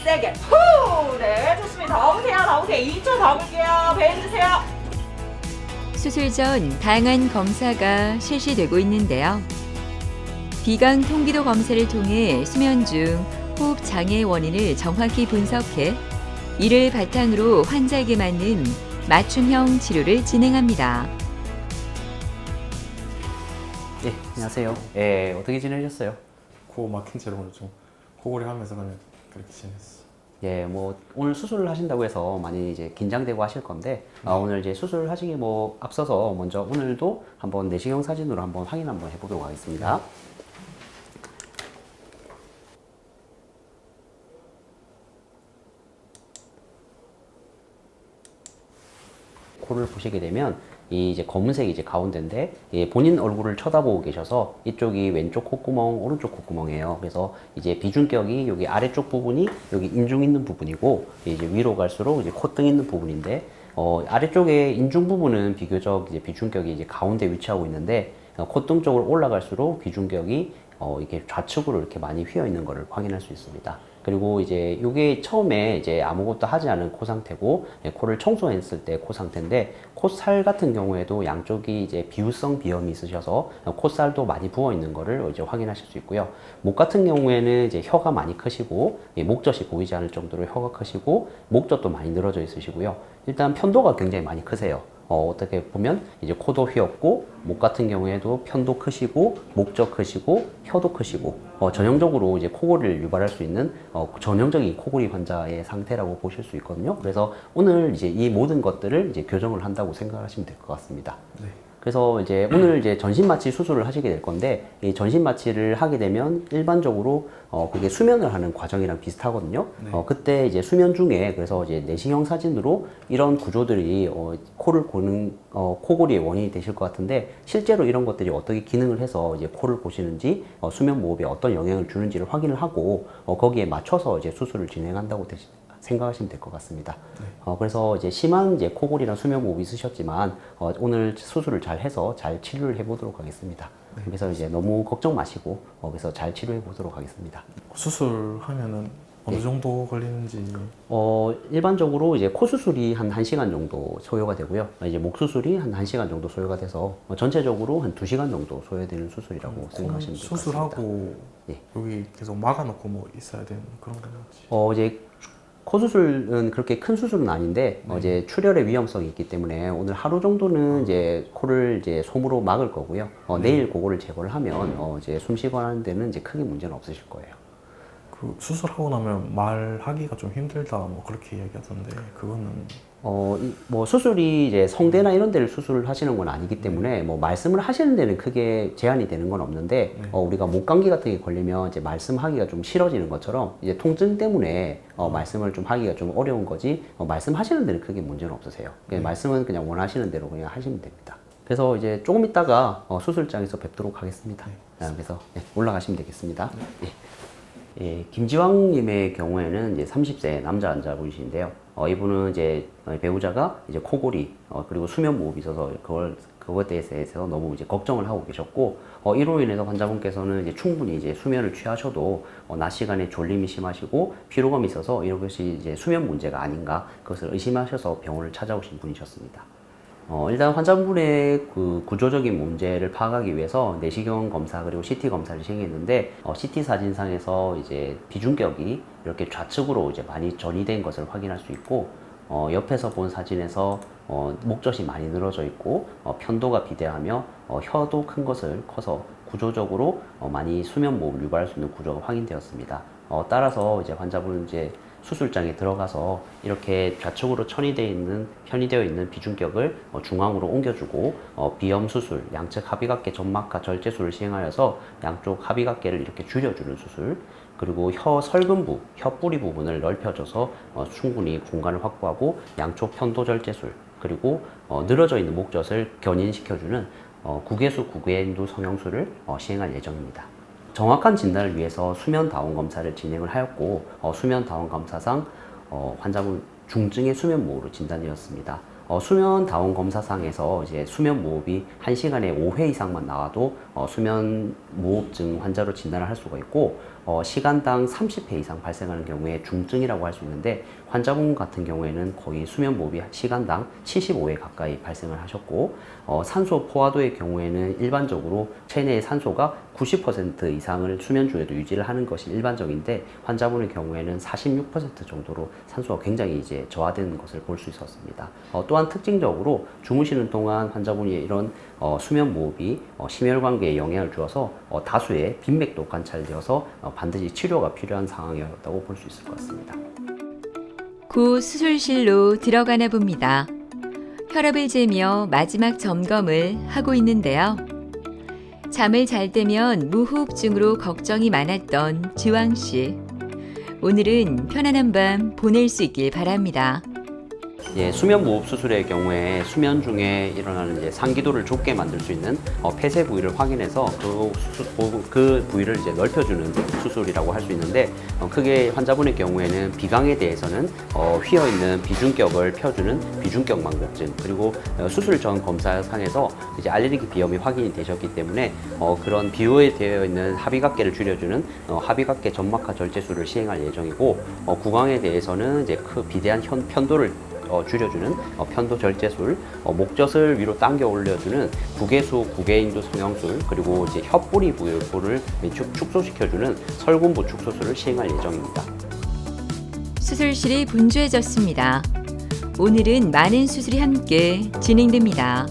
세게 후. 네, 좋습니다. 나오세요. 2초 더 볼게요. 배 해주세요. 수술 전 다양한 검사가 실시되고 있는데요. 비강 통기도 검사를 통해 수면 중 호흡 장애 원인을 정확히 분석해 이를 바탕으로 환자에게 맞는 맞춤형 치료를 진행합니다. 예, 안녕하세요. 예, 어떻게 지내셨어요? 코 막힌 채로 좀 코골이 하면서 그냥 그렇게 지냈어. 예, 뭐 오늘 수술을 하신다고 해서 많이 이제 긴장되고 하실 건데 오늘 이제 수술을 하시기 뭐 앞서서 먼저 오늘도 한번 내시경 사진으로 한번 확인 한번 해보도록 하겠습니다. 코를 보시게 되면 이 이제 검은색이 이제 가운데인데 본인 얼굴을 쳐다보고 계셔서 이쪽이 왼쪽 콧구멍, 오른쪽 콧구멍이에요. 그래서 이제 비중격이 여기 아래쪽 부분이 여기 인중 있는 부분이고 이제 위로 갈수록 이제 콧등 있는 부분인데 아래쪽에 인중 부분은 비교적 이제 비중격이 이제 가운데 위치하고 있는데 콧등 쪽으로 올라갈수록 비중격이 이렇게 좌측으로 이렇게 많이 휘어 있는 것을 확인할 수 있습니다. 그리고 이제 이게 처음에 이제 아무것도 하지 않은 코 상태고 코를 청소했을 때 코 상태인데 콧살 같은 경우에도 양쪽이 이제 비우성 비염이 있으셔서 콧살도 많이 부어 있는 거를 이제 확인하실 수 있고요. 목 같은 경우에는 이제 혀가 많이 크시고 목젖이 보이지 않을 정도로 혀가 크시고 목젖도 많이 늘어져 있으시고요. 일단 편도가 굉장히 많이 크세요. 어떻게 보면 이제 코도 휘었고 목 같은 경우에도 편도 크시고 목젖 크시고 혀도 크시고 전형적으로 이제 코골이를 유발할 수 있는 전형적인 코골이 환자의 상태라고 보실 수 있거든요. 그래서 오늘 이제 이 모든 것들을 이제 교정을 한다고 생각하시면 될 것 같습니다. 네. 그래서 이제 오늘 이제 전신 마취 수술을 하시게 될 건데 이 전신 마취를 하게 되면 일반적으로 그게 수면을 하는 과정이랑 비슷하거든요. 네. 그때 이제 수면 중에 그래서 이제 내시경 사진으로 이런 구조들이 코를 고는 코골이의 원인이 되실 것 같은데 실제로 이런 것들이 어떻게 기능을 해서 이제 코를 고시는지 수면 무호흡에 어떤 영향을 주는지를 확인을 하고 거기에 맞춰서 이제 수술을 진행한다고 생각하시면 될 것 같습니다. 네. 그래서 이제 심한 이제 코골이랑 수면 무호흡이 있으셨지만 오늘 수술을 잘 해서 잘 치료를 해보도록 하겠습니다. 그래서 이제 너무 걱정 마시고 그래서 잘 치료해 보도록 하겠습니다. 수술하면은 어느 정도 걸리는지. 일반적으로 이제 코 수술이 한 1시간 정도 소요가 되고요. 이제 목 수술이 한 1시간 정도 소요가 돼서 전체적으로 한 2시간 정도 소요되는 수술이라고 생각하시면 될 것 같습니다. 수술하고 예. 여기 계속 막아놓고 뭐 있어야 되는 그런 건지. 이제 코 수술은 그렇게 큰 수술은 아닌데 이제 출혈의 위험성이 있기 때문에 오늘 하루 정도는 이제 코를 이제 솜으로 막을 거고요. 내일 그거를 제거를 하면 이제 숨 쉬고 하는 데는 이제 크게 문제는 없으실 거예요. 그 수술하고 나면 말하기가 좀 힘들다 뭐 그렇게 이야기하던데 그거는 뭐 수술이 이제 성대나 이런 데를 수술을 하시는 건 아니기 때문에 뭐 말씀을 하시는 데는 크게 제한이 되는 건 없는데 우리가 목감기 같은 게 걸리면 이제 말씀하기가 좀 싫어지는 것처럼 이제 통증 때문에 말씀을 좀 하기가 좀 어려운 거지 말씀하시는 데는 크게 문제는 없으세요. 그냥 말씀은 그냥 원하시는 대로 그냥 하시면 됩니다. 그래서 이제 조금 있다가 수술장에서 뵙도록 하겠습니다. 그래서 올라가시면 되겠습니다. 예, 김지왕님의 경우에는 이제 30세 남자 환자분이신데요. 이분은 이제 배우자가 이제 코골이 그리고 수면 무호흡이 있어서 그것에 대해서 너무 이제 걱정을 하고 계셨고 이로 인해서 환자분께서는 이제 충분히 이제 수면을 취하셔도 낮 시간에 졸림이 심하시고 피로감이 있어서 이것이 이제 수면 문제가 아닌가 그것을 의심하셔서 병원을 찾아오신 분이셨습니다. 일단 환자분의 그 구조적인 문제를 파악하기 위해서 내시경 검사 그리고 CT 검사를 시행했는데 CT 사진상에서 이제 비중격이 이렇게 좌측으로 이제 많이 전이된 것을 확인할 수 있고 옆에서 본 사진에서 목젖이 많이 늘어져 있고 편도가 비대하며 혀도 큰 것을 커서 구조적으로 많이 수면 무호흡을 유발할 수 있는 구조가 확인되었습니다. 따라서 이제 환자분은 이제 수술장에 들어가서 이렇게 좌측으로 편의되어 있는 비중격을 중앙으로 옮겨주고 비염 수술, 양측 합의각계 점막하 절제술을 시행하여서 양쪽 합의각계를 이렇게 줄여주는 수술, 그리고 혀 설근부, 혀 뿌리 부분을 넓혀줘서 충분히 공간을 확보하고 양쪽 편도 절제술, 그리고 늘어져 있는 목젖을 견인시켜주는 구개수 구개인두 성형술을 시행할 예정입니다. 정확한 진단을 위해서 수면 다원 검사를 진행을 하였고 수면 다원 검사상 환자분 중증의 수면 무호흡으로 진단되었습니다. 수면 다원 검사상에서 이제 수면 무호흡이 1시간에 5회 이상만 나와도 수면 무호흡증 환자로 진단을 할 수가 있고 시간당 30회 이상 발생하는 경우에 중증이라고 할 수 있는데 환자분 같은 경우에는 거의 수면 무호흡이 시간당 75회 가까이 발생을 하셨고 산소 포화도의 경우에는 일반적으로 체내의 산소가 90% 이상을 수면 중에도 유지를 하는 것이 일반적인데 환자분의 경우에는 46% 정도로 산소가 굉장히 이제 저하되는 것을 볼 수 있었습니다. 또한 특징적으로 주무시는 동안 환자분이 이런 수면 무호흡이 심혈관계에 영향을 주어서 다수의 빈맥도 관찰되어서 반드시 치료가 필요한 상황이었다고 볼 수 있을 것 같습니다. 구 수술실로 들어가나 봅니다. 혈압을 재며 마지막 점검을 하고 있는데요. 잠을 잘 때면 무호흡증으로 걱정이 많았던 지왕 씨. 오늘은 편안한 밤 보낼 수 있길 바랍니다. 예, 수면 무호흡 수술의 경우에 수면 중에 일어나는 이제 상기도를 좁게 만들 수 있는 폐쇄 부위를 확인해서 그 부위를 이제 넓혀주는 수술이라고 할 수 있는데 크게 환자분의 경우에는 비강에 대해서는 휘어 있는 비중격을 펴주는 비중격 망각증 그리고 수술 전 검사상에서 이제 알레르기 비염이 확인이 되셨기 때문에 그런 비호에 되어 있는 합의각계를 줄여주는 합의각계 점막하 절제술을 시행할 예정이고 구강에 대해서는 이제 비대한 편도를 줄여주는 편도 절제술, 목젖을 위로 당겨 올려주는 구개수 구개인두 성형술, 그리고 이제 혀뿌리 부위를 축소시켜주는 설군부 축소술을 시행할 예정입니다. 수술실이 분주해졌습니다. 오늘은 많은 수술이 함께 진행됩니다.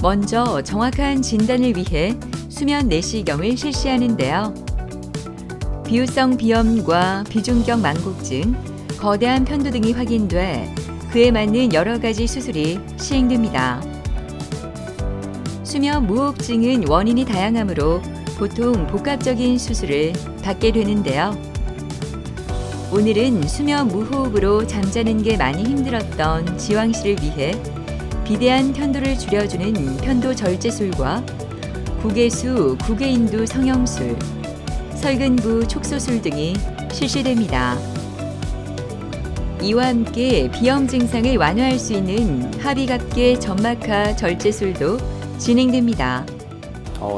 먼저 정확한 진단을 위해 수면 내시경을 실시하는데요. 비후성 비염과 비중격 망곡증, 거대한 편도 등이 확인돼 그에 맞는 여러 가지 수술이 시행됩니다. 수면 무호흡증은 원인이 다양하므로 보통 복합적인 수술을 받게 되는데요. 오늘은 수면 무호흡으로 잠자는 게 많이 힘들었던 지왕 씨를 위해 비대한 편도를 줄여주는 편도 절제술과 구개수 구개인두 성형술, 설근부 촉소술 등이 실시됩니다. 이와 함께 비염 증상을 완화할 수 있는 합의각계 점막하 절제술도 진행됩니다.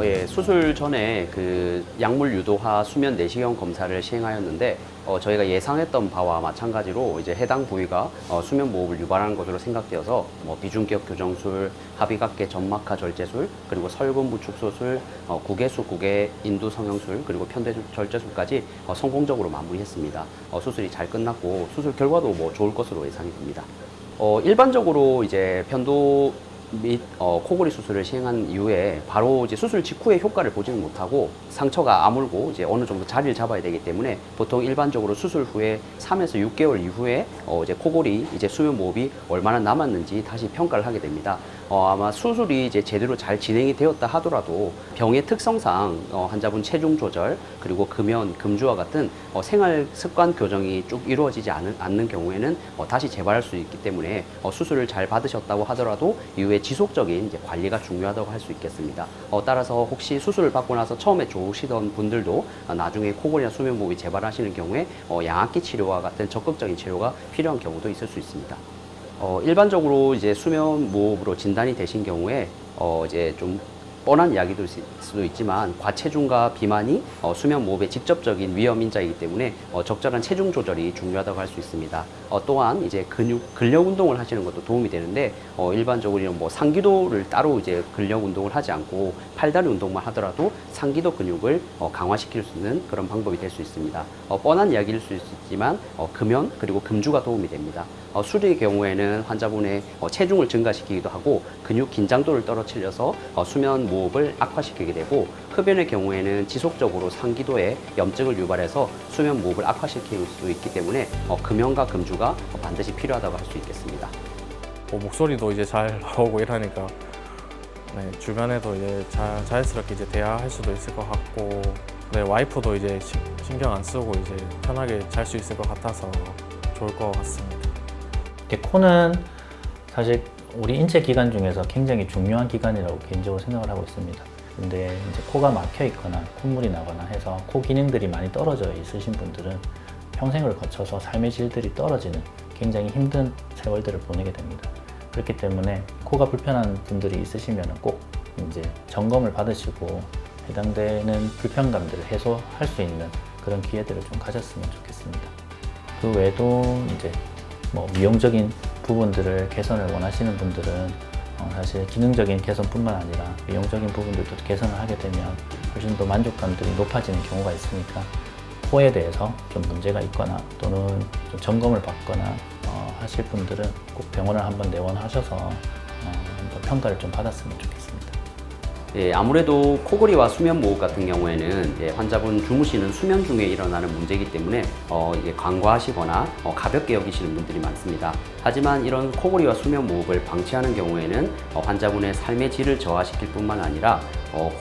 예, 수술 전에 그 약물 유도화 수면 내시경 검사를 시행하였는데 저희가 예상했던 바와 마찬가지로 이제 해당 부위가 수면 무호흡을 유발하는 것으로 생각되어서 비중격 교정술, 합의각계 점막하 절제술, 그리고 설근 부축소술, 구개수 구개 인두 성형술, 그리고 편대 절제술까지 성공적으로 마무리했습니다. 수술이 잘 끝났고 수술 결과도 좋을 것으로 예상이 됩니다. 일반적으로 이제 편도 및 코골이 수술을 시행한 이후에 바로 이제 수술 직후에 효과를 보지는 못하고 상처가 아물고 이제 어느 정도 자리를 잡아야 되기 때문에 보통 일반적으로 수술 후에 3에서 6개월 이후에 이제 코골이 이제 수면 무호흡이 얼마나 남았는지 다시 평가를 하게 됩니다. 아마 수술이 이제 제대로 잘 진행이 되었다 하더라도 병의 특성상 환자분 체중 조절 그리고 금연, 금주와 같은 생활 습관 교정이 쭉 이루어지지 않는 경우에는 다시 재발할 수 있기 때문에 수술을 잘 받으셨다고 하더라도 이후에 지속적인 이제 관리가 중요하다고 할 수 있겠습니다. 따라서 혹시 수술을 받고 나서 처음에 좋으시던 분들도 나중에 코골이나 수면 무호흡이 재발하시는 경우에 양압기 치료와 같은 적극적인 치료가 필요한 경우도 있을 수 있습니다. 일반적으로 이제 수면 무호흡으로 진단이 되신 경우에 이제 좀 뻔한 이야기일 수도 있지만 과체중과 비만이 수면 무호흡의 직접적인 위험 인자이기 때문에 적절한 체중 조절이 중요하다고 할 수 있습니다. 또한 이제 근력 운동을 하시는 것도 도움이 되는데 일반적으로 상기도를 따로 이제 근력 운동을 하지 않고 팔다리 운동만 하더라도 상기도 근육을 강화시킬 수 있는 그런 방법이 될 수 있습니다. 뻔한 이야기일 수 있지만 금연 그리고 금주가 도움이 됩니다. 술의 경우에는 환자분의 체중을 증가시키기도 하고 근육 긴장도를 떨어뜨려서 수면 무호흡을 악화시키게 되고 흡연의 경우에는 지속적으로 상기도에 염증을 유발해서 수면 무호흡을 악화시킬 수 있기 때문에 금연과 금주가 반드시 필요하다고 할 수 있겠습니다. 목소리도 이제 잘 나오고 이러니까 네, 주변에도 이제 자연스럽게 이제 대화할 수도 있을 것 같고 네, 와이프도 이제 신경 안 쓰고 이제 편하게 잘 수 있을 것 같아서 좋을 것 같습니다. 코는 사실 우리 인체 기관 중에서 굉장히 중요한 기관이라고 개인적으로 생각을 하고 있습니다. 근데 이제 코가 막혀 있거나 콧물이 나거나 해서 코 기능들이 많이 떨어져 있으신 분들은 평생을 거쳐서 삶의 질들이 떨어지는 굉장히 힘든 세월들을 보내게 됩니다. 그렇기 때문에 코가 불편한 분들이 있으시면 꼭 이제 점검을 받으시고 해당되는 불편감들을 해소할 수 있는 그런 기회들을 좀 가졌으면 좋겠습니다. 그 외에도 이제 미용적인 부분들을 개선을 원하시는 분들은 사실 기능적인 개선뿐만 아니라 미용적인 부분들도 개선을 하게 되면 훨씬 더 만족감들이 높아지는 경우가 있으니까 코에 대해서 좀 문제가 있거나 또는 좀 점검을 받거나 하실 분들은 꼭 병원을 한번 내원하셔서 한번 평가를 좀 받았으면 좋겠습니다. 예, 아무래도 코골이와 수면 무호흡 같은 경우에는 환자분 주무시는 수면 중에 일어나는 문제이기 때문에 이제 간과하시거나 가볍게 여기시는 분들이 많습니다. 하지만 이런 코골이와 수면 무호흡을 방치하는 경우에는 환자분의 삶의 질을 저하시킬 뿐만 아니라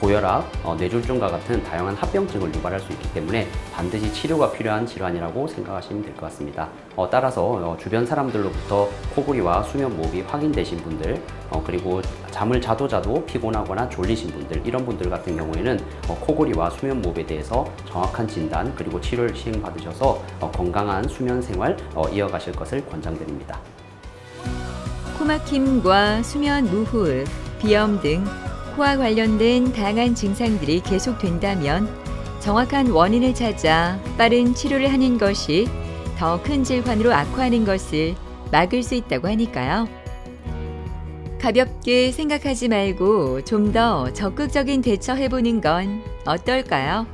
고혈압, 뇌졸중과 같은 다양한 합병증을 유발할 수 있기 때문에 반드시 치료가 필요한 질환이라고 생각하시면 될 것 같습니다. 따라서 주변 사람들로부터 코골이와 수면 무호흡이 확인되신 분들 그리고 잠을 자도 피곤하거나 졸리신 분들 이런 분들 같은 경우에는 코골이와 수면 무호흡에 대해서 정확한 진단 그리고 치료를 시행받으셔서 건강한 수면 생활 이어가실 것을 권장드립니다. 코막힘과 수면 무호흡, 비염 등 코와 관련된 다양한 증상들이 계속된다면 정확한 원인을 찾아 빠른 치료를 하는 것이 더 큰 질환으로 악화하는 것을 막을 수 있다고 하니까요. 가볍게 생각하지 말고 좀 더 적극적인 대처해보는 건 어떨까요?